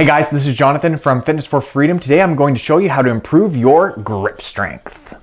Hey guys, this is Jonathan from Fitness for Freedom. Today I'm going to show you how to improve your grip strength.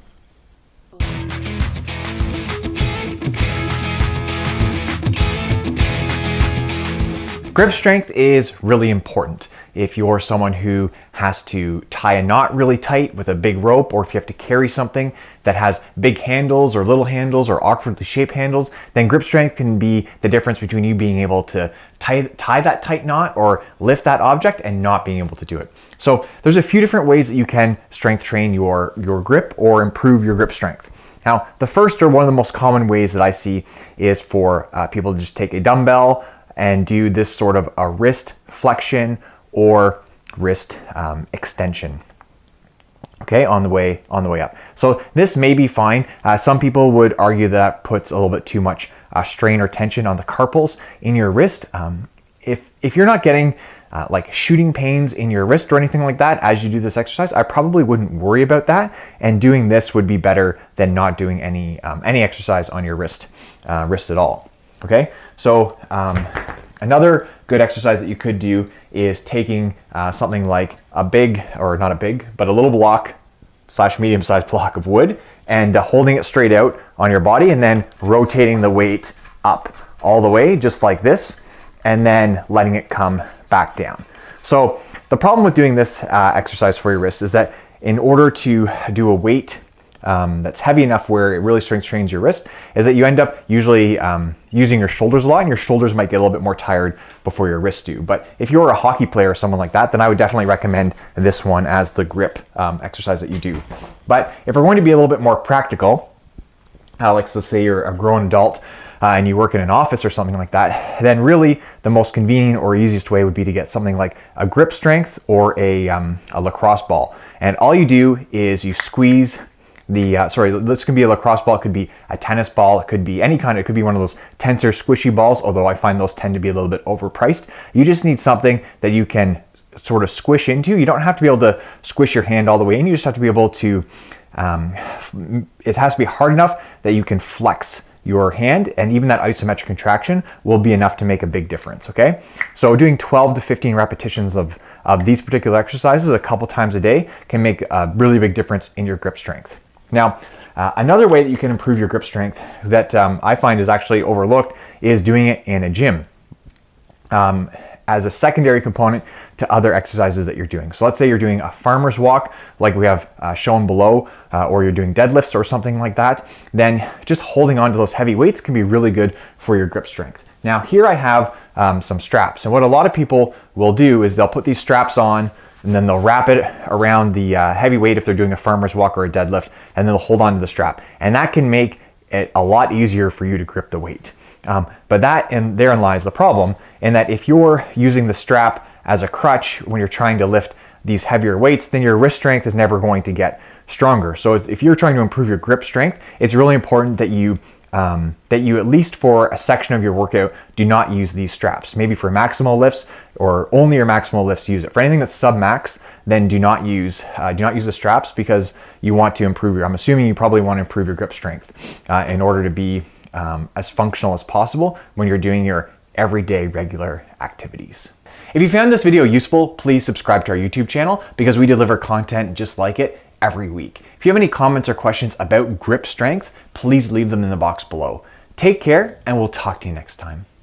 Grip strength is really important. If you're someone who has to tie a knot really tight with a big rope, or if you have to carry something that has big handles or little handles or awkwardly shaped handles, then grip strength can be the difference between you being able to tie that tight knot or lift that object and not being able to do it. So there's a few different ways that you can strength train your grip or improve your grip strength. Now, the first, or one of the most common ways that I see, is for people to just take a dumbbell and do this sort of a wrist flexion or wrist extension, okay, on the way up. So this may be fine. Some people would argue that puts a little bit too much strain or tension on the carpals in your wrist. If you're not getting like shooting pains in your wrist or anything like that as you do this exercise, I probably wouldn't worry about that, and doing this would be better than not doing any exercise on your wrist at all. Okay, so another good exercise that you could do is taking something like a big, or not a big, but a little block / medium-sized block of wood, and holding it straight out on your body, and then rotating the weight up all the way, just like this, and then letting it come back down. So the problem with doing this exercise for your wrist is that in order to do a weight that's heavy enough where it really strength trains your wrist, is that you end up usually using your shoulders a lot, and your shoulders might get a little bit more tired before your wrists do. But if you're a hockey player or someone like that, then I would definitely recommend this one as the grip exercise that you do. But if we're going to be a little bit more practical, like let's say you're a grown adult and you work in an office or something like that, then really the most convenient or easiest way would be to get something like a grip strength or a lacrosse ball. And all you do is you squeeze this can be a lacrosse ball, it could be a tennis ball, it could be any kind, it could be one of those tensor squishy balls, although I find those tend to be a little bit overpriced. You just need something that you can sort of squish into. You don't have to be able to squish your hand all the way in, you just have to be able to, it has to be hard enough that you can flex your hand, and even that isometric contraction will be enough to make a big difference, okay? So doing 12 to 15 repetitions of these particular exercises a couple times a day can make a really big difference in your grip strength. Now, another way that you can improve your grip strength that I find is actually overlooked is doing it in a gym as a secondary component to other exercises that you're doing. So let's say you're doing a farmer's walk like we have shown below, or you're doing deadlifts or something like that, then just holding on to those heavy weights can be really good for your grip strength. Now here I have some straps, and what a lot of people will do is they'll put these straps on, and then they'll wrap it around the heavy weight if they're doing a farmer's walk or a deadlift, and then they'll hold on to the strap. And that can make it a lot easier for you to grip the weight. But therein lies the problem, in that if you're using the strap as a crutch when you're trying to lift these heavier weights, then your wrist strength is never going to get stronger. So if you're trying to improve your grip strength, it's really important that you at least for a section of your workout do not use these straps. Maybe for maximal lifts, or only your maximal lifts, use it. For anything that's sub-max, then do not use the straps, because you want to improve I'm assuming you probably want to improve your grip strength in order to be as functional as possible when you're doing your everyday regular activities. If you found this video useful, please subscribe to our YouTube channel, because we deliver content just like it every week. If you have any comments or questions about grip strength, please leave them in the box below. Take care, and we'll talk to you next time.